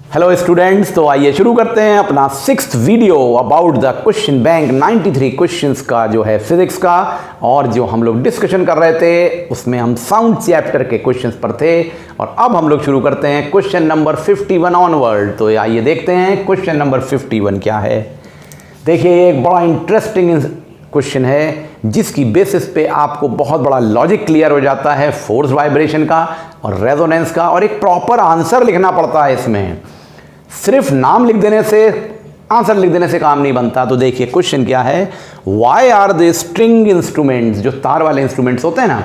Hello students, तो आइए शुरू करते हैं अपना 6th video about the question bank 93 questions का जो है फिजिक्स का। और जो हम लोग डिस्कशन कर रहे थे उसमें हम साउंड चैप्टर के क्वेश्चंस पर थे और अब हम लोग शुरू करते हैं क्वेश्चन नंबर 51 ऑनवर्ड। तो आइए देखते हैं क्वेश्चन नंबर 51 क्या है। देखिए, एक बड़ा इंटरेस्टिंग क्वेश्चन है जिसकी बेसिस पे आपको बहुत बड़ा लॉजिक क्लियर हो जाता है फोर्स वाइब्रेशन का और रेजोनेंस का, और एक प्रॉपर आंसर लिखना पड़ता है। इसमें सिर्फ नाम लिख देने से, आंसर लिख देने से काम नहीं बनता। तो देखिए क्वेश्चन क्या है, why are the string instruments, जो तार वाले इंस्ट्रूमेंट्स होते हैं ना,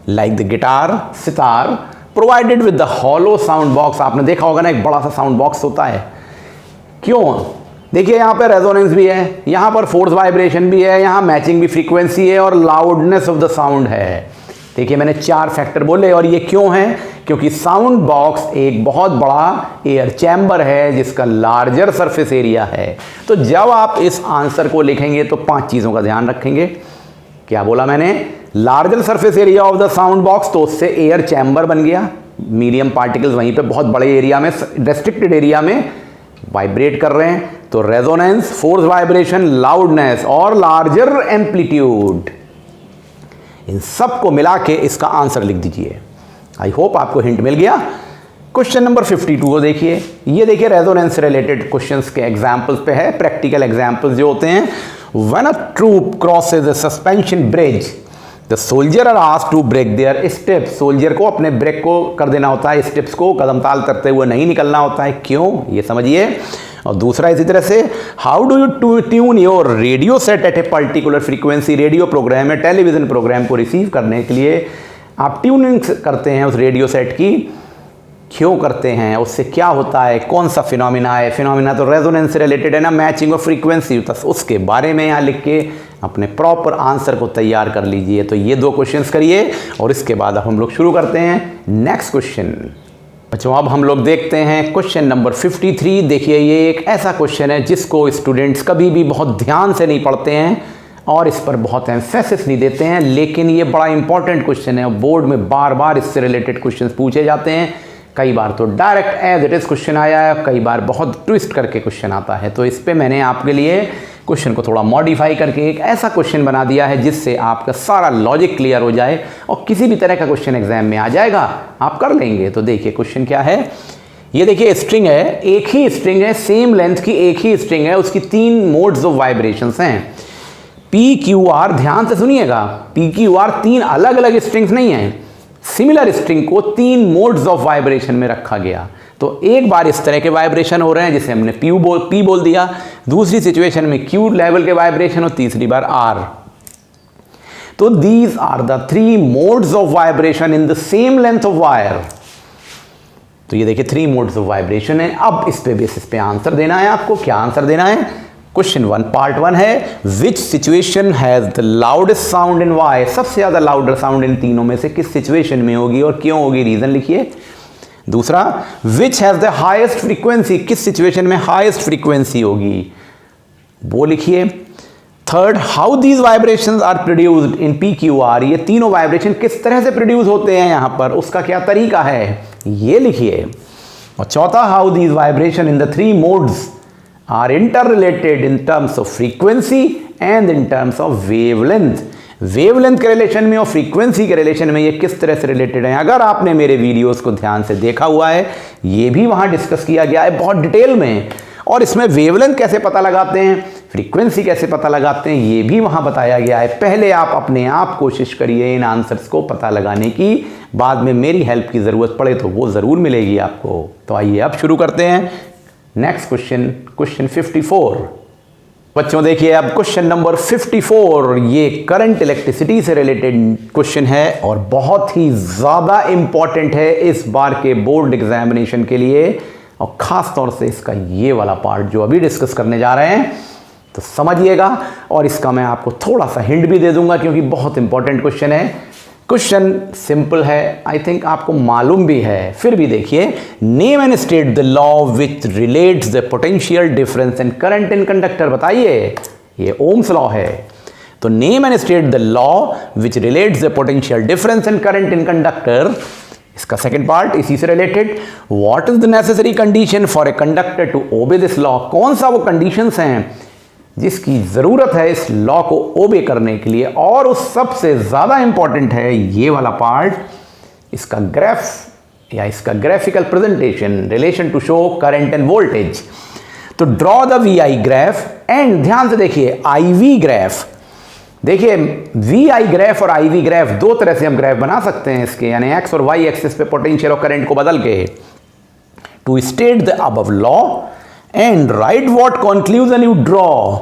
like the guitar, sitar, provided with the hollow sound box. आपने देखा होगा ना, एक बड़ा सा साउंड बॉक्स होता है। क्यों? देखिए यहाँ पे रेजोनेंस भी है, यहाँ पर फोर्स वाइब्रेशन भी है, यहाँ मैचिंग भी फ्रीक्वेंसी है और लाउडनेस ऑफ द साउंड है। देखिए मैंने 4 फैक्टर बोले, और ये क्यों है? क्योंकि साउंड बॉक्स एक बहुत बड़ा एयर चैम्बर है जिसका लार्जर सरफेस एरिया है। तो जब आप इस आंसर को लिखेंगे तो 5 चीज़ों का ध्यान रखेंगे। क्या बोला मैंने? Larger surface area of the sound box, तो उससे एयर चैम्बर बन गया। मीडियम पार्टिकल्स वहीं पे बहुत बड़े एरिया में, रेस्ट्रिक्टेड एरिया में वाइब्रेट कर रहे हैं। तो रेजोनेंस, फोर्स वाइब्रेशन, लाउडनेस और लार्जर एम्पलीट्यूड, इन सब को मिला के इसका आंसर लिख दीजिए। आई होप आपको हिंट मिल गया। क्वेश्चन नंबर 52 को देखिए। ये देखिए रेजोनेंस से रिलेटेड क्वेश्चंस के एग्जांपल्स पे है, प्रैक्टिकल एग्जांपल्स जो होते हैं। When a troop crosses a suspension bridge, the soldier are asked to break their steps. Soldier को अपने ब्रेक को कर देना होता है, स्टेप्स को कदम ताल करते हुए नहीं निकलना होता है। क्यों? ये समझिए। और दूसरा इसी तरह से, how do you tune your radio set at a particular frequency. Radio program या टेलीविजन प्रोग्राम को रिसीव करने के लिए आप ट्यूनिंग करते हैं उस रेडियो सेट की। क्यों करते हैं? उससे क्या होता है? कौन सा फिनोमिना है? फिनोमिना तो रेजोनेंस से रिलेटेड है ना, मैचिंग ऑफ फ्रीक्वेंसी, तो उसके बारे में यहाँ लिख के अपने प्रॉपर आंसर को तैयार कर लीजिए। तो ये 2 क्वेश्चंस करिए और इसके बाद अब हम लोग शुरू करते हैं नेक्स्ट क्वेश्चन। बच्चों अब हम लोग देखते हैं क्वेश्चन नंबर 53। देखिए ये एक ऐसा क्वेश्चन है जिसको स्टूडेंट्स कभी भी बहुत ध्यान से नहीं पढ़ते हैं और इस पर बहुत एम्फेसिस नहीं देते हैं, लेकिन ये बड़ा इंपॉर्टेंट क्वेश्चन है और बोर्ड में बार बार इससे रिलेटेड क्वेश्चंस पूछे जाते हैं। कई बार तो direct as it is question आया है, कई बार बहुत ट्विस्ट करके क्वेश्चन आता है। तो इस पे मैंने आपके लिए क्वेश्चन को थोड़ा मॉडिफाई करके एक ऐसा क्वेश्चन बना दिया है जिससे आपका सारा लॉजिक क्लियर हो जाए और किसी भी तरह का क्वेश्चन एग्जाम में आ जाएगा, आप कर लेंगे। तो देखिए क्वेश्चन क्या है। ये देखिए स्ट्रिंग है, एक ही स्ट्रिंग है, सेम लेंथ की एक ही स्ट्रिंग है, उसकी 3 मोड्स ऑफ वाइब्रेशंस हैं। पी क्यू आर, ध्यान से सुनिएगा, पी क्यू आर 3 अलग अलग स्ट्रिंग्स नहीं हैं, सिमिलर स्ट्रिंग को 3 मोड्स ऑफ वाइब्रेशन में रखा गया। तो एक बार इस तरह के वाइब्रेशन हो रहे हैं जिसे हमने पी बोल दिया, दूसरी सिचुएशन में क्यू लेवल के वाइब्रेशन और तीसरी बार आर। तो these are the 3 modes of vibration in the same length of wire. तो ये देखिए 3 मोड्स ऑफ वाइब्रेशन है। अब इस पे बेसिस पे आंसर देना है आपको। क्या आंसर देना है? क्वेश्चन 1 पार्ट 1 है, which situation has the loudest sound in Y. सबसे ज्यादा लाउडर साउंड इन तीनों में से किस सिचुएशन में होगी और क्यों होगी, रीजन लिखिए। दूसरा, which has the highest frequency, किस सिचुएशन में हाईएस्ट फ्रीक्वेंसी होगी, वो लिखिए। Third, how these vibrations are produced in P Q R. ये तीनों वाइब्रेशन किस तरह से प्रोड्यूस होते हैं यहां पर, उसका क्या तरीका है, ये लिखिए। और चौथा, how these vibration in the 3 modes are interrelated in terms of frequency and in terms of wavelength. Wavelength के रिलेशन में और फ्रीक्वेंसी के रिलेशन में ये किस तरह से रिलेटेड है। अगर आपने मेरे वीडियोस को ध्यान से देखा हुआ है, ये भी वहां डिस्कस किया गया है बहुत डिटेल में, और इसमें वेवलेंथ कैसे पता लगाते हैं, फ्रीक्वेंसी कैसे पता लगाते हैं, ये भी वहां बताया गया है। पहले आप अपने आप कोशिश करिए इन आंसर्स को पता लगाने की, बाद में मेरी हेल्प की जरूरत पड़े तो वो जरूर मिलेगी आपको। तो आइए अब शुरू करते हैं नेक्स्ट क्वेश्चन, क्वेश्चन 54। बच्चों देखिए अब क्वेश्चन नंबर 54, ये करंट इलेक्ट्रिसिटी से रिलेटेड क्वेश्चन है और बहुत ही ज्यादा इंपॉर्टेंट है इस बार के बोर्ड एग्जामिनेशन के लिए, और खास तौर से इसका ये वाला पार्ट जो अभी डिस्कस करने जा रहे हैं, तो समझिएगा। और इसका मैं आपको थोड़ा सा हिंट भी दे दूंगा क्योंकि बहुत इंपॉर्टेंट क्वेश्चन है। क्वेश्चन सिंपल है, आई थिंक आपको मालूम भी है, फिर भी देखिए। Name and state the law which relates the potential difference in current in conductor. बताइए, ये ओम्स लॉ है। तो name and state the law which relates the potential difference in current in conductor. इसका सेकंड पार्ट इसी से related, what is the necessary condition for a conductor to obey this law, कौन सा वो conditions हैं जिसकी ज़रूरत है इस लॉ को ओबे करने के लिए, और उस सबसे ज़्यादा इंपॉर्टेंट है ये वाला पार्ट, इसका ग्राफ या इसका graphical presentation, relation to show current and voltage. तो draw the V I graph and ध्यान से देखिए आई वी ग्राफ, देखिए वी आई ग्राफ और आई वी ग्राफ दो तरह से हम ग्राफ बना सकते हैं इसके, यानी एक्स और वाई एक्सिस पे पोटेंशियल और करंट को बदल के। To state the above law and write what conclusion you draw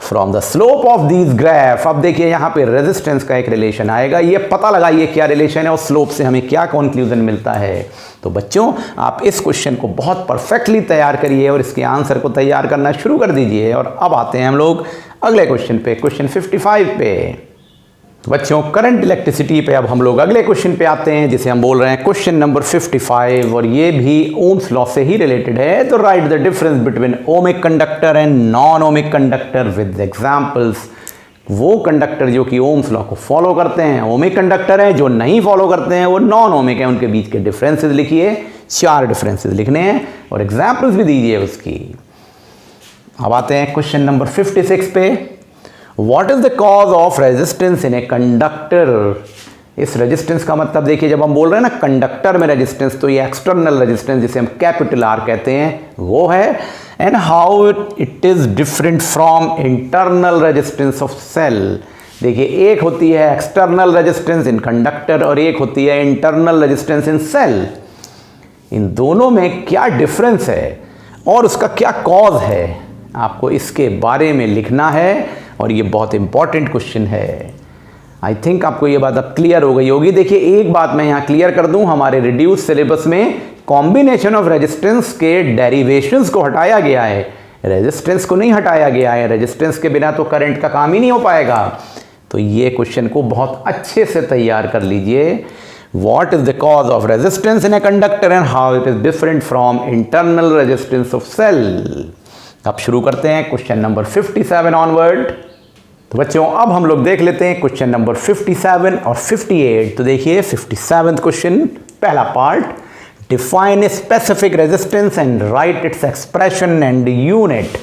from the slope of these graph. अब देखिए यहां पे रेजिस्टेंस का एक रिलेशन आएगा, ये पता लगाइए क्या रिलेशन है और स्लोप से हमें क्या कंक्लूजन मिलता है। तो बच्चों आप इस क्वेश्चन को बहुत परफेक्टली तैयार करिए और इसके आंसर को तैयार करना शुरू कर दीजिए। और अब आते हैं हम लोग अगले क्वेश्चन पे, क्वेश्चन 55 पे। तो बच्चों करंट इलेक्ट्रिसिटी पे अब हम लोग अगले क्वेश्चन पे आते हैं, जिसे हम बोल रहे हैं क्वेश्चन नंबर 55, और ये भी ओम्स लॉ से ही रिलेटेड है। तो right the difference between ohmic conductor and non ohmic conductor with examples. वो कंडक्टर जो कि ओम्स लॉ को फॉलो करते हैं ओमिक कंडक्टर है, जो नहीं फॉलो करते हैं वो नॉन ओमिक है, उनके बीच के डिफरेंसेस लिखिए, 4 डिफरेंसेस लिखने हैं और एग्जाम्पल्स भी दीजिए उसकी। अब आते हैं क्वेश्चन नंबर 56 पे, what is the cause of resistance in a conductor. इस रेजिस्टेंस का मतलब देखिए, जब हम बोल रहे हैं ना कंडक्टर में रेजिस्टेंस, तो ये एक्सटर्नल रेजिस्टेंस जिसे हम कैपिटल आर कहते हैं वो है, and how it is different from internal resistance of cell. देखिए एक होती है एक्सटर्नल रेजिस्टेंस इन कंडक्टर और एक होती है इंटरनल रेजिस्टेंस इन सेल। इन दोनों में क्या डिफरेंस है और उसका क्या कॉज है, आपको इसके बारे में लिखना है, और ये बहुत इंपॉर्टेंट क्वेश्चन है। आई थिंक आपको ये बात अब क्लियर हो गई होगी। देखिए एक बात मैं यहाँ क्लियर कर दूँ, हमारे रिड्यूस सिलेबस में कॉम्बिनेशन ऑफ रेजिस्टेंस के डेरिवेशंस को हटाया गया है, रेजिस्टेंस को नहीं हटाया गया है। रेजिस्टेंस के बिना तो करंट का काम ही नहीं हो पाएगा। तो ये क्वेश्चन को बहुत अच्छे से तैयार कर लीजिए। What is the cause of resistance in a conductor and how it is different from internal resistance of cell. अब शुरू करते हैं क्वेश्चन नंबर 57 ऑनवर्ड। तो बच्चों अब हम लोग देख लेते हैं क्वेश्चन नंबर 57 और 58। तो देखिए 57th क्वेश्चन, पहला part, define a specific resistance and right its expression and unit.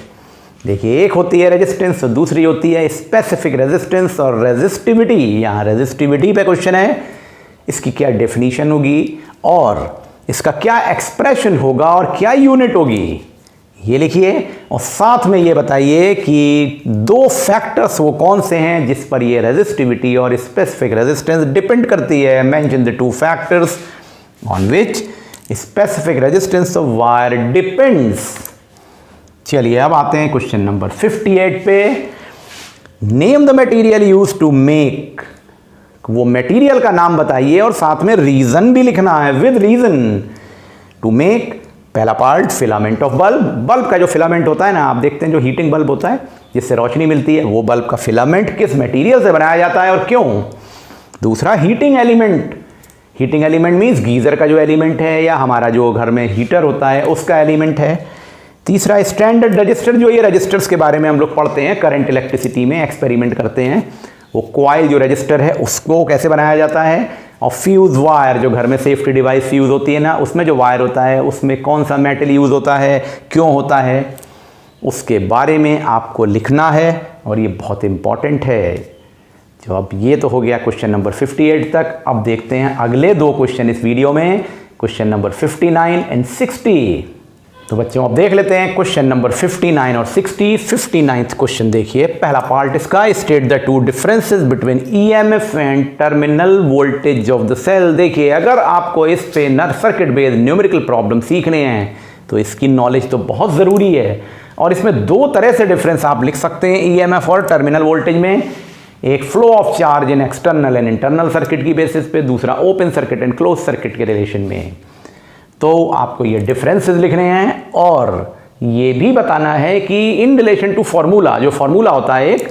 देखिए एक होती है रेजिस्टेंस और दूसरी होती है स्पेसिफिक रेजिस्टेंस और रेजिस्टिविटी। यहाँ रेजिस्टिविटी पे क्वेश्चन है, इसकी क्या डेफिनेशन होगी और इसका क्या एक्सप्रेशन होगा और क्या यूनिट होगी, ये लिखिए। और साथ में ये बताइए कि दो फैक्टर्स वो कौन से हैं जिस पर ये रेजिस्टिविटी और स्पेसिफिक रेजिस्टेंस डिपेंड करती है। Mention the 2 factors on which specific resistance of wire depends. चलिए अब आते हैं क्वेश्चन नंबर 58 पे। Name the material use to make, वो मटेरियल का नाम बताइए और साथ में रीजन भी लिखना है, विद रीजन टू मेक। पहला part filament of bulb, bulb का जो फिलामेंट होता है ना, आप देखते हैं जो हीटिंग बल्ब होता है जिससे रोशनी मिलती है, वो बल्ब का फिलामेंट किस मटेरियल से बनाया जाता है और क्यों। दूसरा heating element, heating element means geyser का जो एलिमेंट है या हमारा जो घर में हीटर होता है उसका एलिमेंट है। तीसरा स्टैंडर्ड रजिस्टर, जो ये रजिस्टर्स के बारे में हम लोग पढ़ते हैं करंट इलेक्ट्रिसिटी में, एक्सपेरिमेंट करते हैं, वो कॉइल जो रजिस्टर है उसको कैसे बनाया जाता है। और फ्यूज़ वायर, जो घर में सेफ्टी डिवाइस फ्यूज़ होती है ना, उसमें जो वायर होता है उसमें कौन सा मेटल यूज़ होता है, क्यों होता है, उसके बारे में आपको लिखना है और ये बहुत इंपॉर्टेंट है। जो अब ये तो हो गया क्वेश्चन नंबर 58 तक। अब देखते हैं अगले 2 क्वेश्चन इस वीडियो में, क्वेश्चन नंबर 59 एंड 60। तो बच्चों अब देख लेते हैं क्वेश्चन नंबर 59 और 60। 59th क्वेश्चन देखिए, पहला पार्ट इसका, state the 2 differences between EMF and terminal voltage of the cell. देखिए अगर आपको इस पे सर्किट बेस्ड न्यूमेरिकल प्रॉब्लम सीखने हैं तो इसकी नॉलेज तो बहुत ज़रूरी है। और इसमें 2 तरह से डिफरेंस आप लिख सकते हैं ईएमएफ और टर्मिनल वोल्टेज में, एक flow of charge in external and internal circuit की बेसिस पे, दूसरा open circuit and close circuit के रिलेशन में। तो आपको ये डिफरेंसेस लिखने हैं और ये भी बताना है कि इन रिलेशन टू फॉर्मूला, जो फॉर्मूला होता है एक,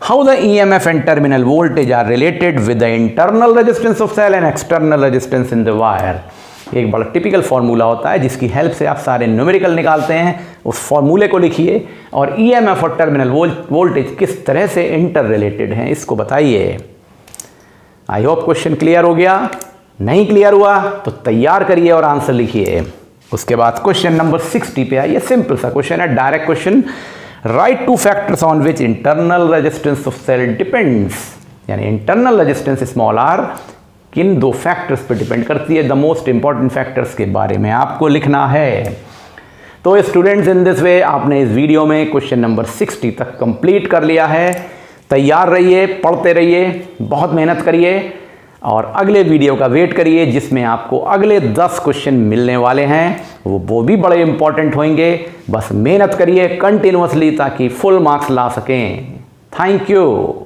how the EMF and terminal voltage are related with the internal resistance of cell and external resistance in the wire. एक बड़ा टिपिकल फार्मूला होता है जिसकी हेल्प से आप सारे न्यूमेरिकल निकालते हैं, उस फार्मूले को लिखिए और ईएमएफ और टर्मिनल वोल्टेज किस तरह से इंटर रिलेटेड हैं इसको बताइए। आई होप क्वेश्चन क्लियर हो गया। नहीं क्लियर हुआ तो तैयार करिए और आंसर लिखिए। उसके बाद क्वेश्चन नंबर 60 पे आइए। सिंपल सा क्वेश्चन है, direct question. Write two factors on which internal resistance of cell depends, यानी इंटरनल रेजिस्टेंस स्मॉल आर किन दो फैक्टर्स पर डिपेंड करती है। द मोस्ट इंपॉर्टेंट फैक्टर्स के बारे में आपको लिखना है। तो स्टूडेंट्स, इन दिस वे आपने इस वीडियो में क्वेश्चन नंबर 60 तक कंप्लीट कर लिया है। तैयार रहिए, पढ़ते रहिए, बहुत मेहनत करिए और अगले वीडियो का वेट करिए जिसमें आपको अगले 10 क्वेश्चन मिलने वाले हैं। वो भी बड़े इंपॉर्टेंट होंगे। बस मेहनत करिए कंटिन्यूअसली ताकि फुल मार्क्स ला सकें। Thank you.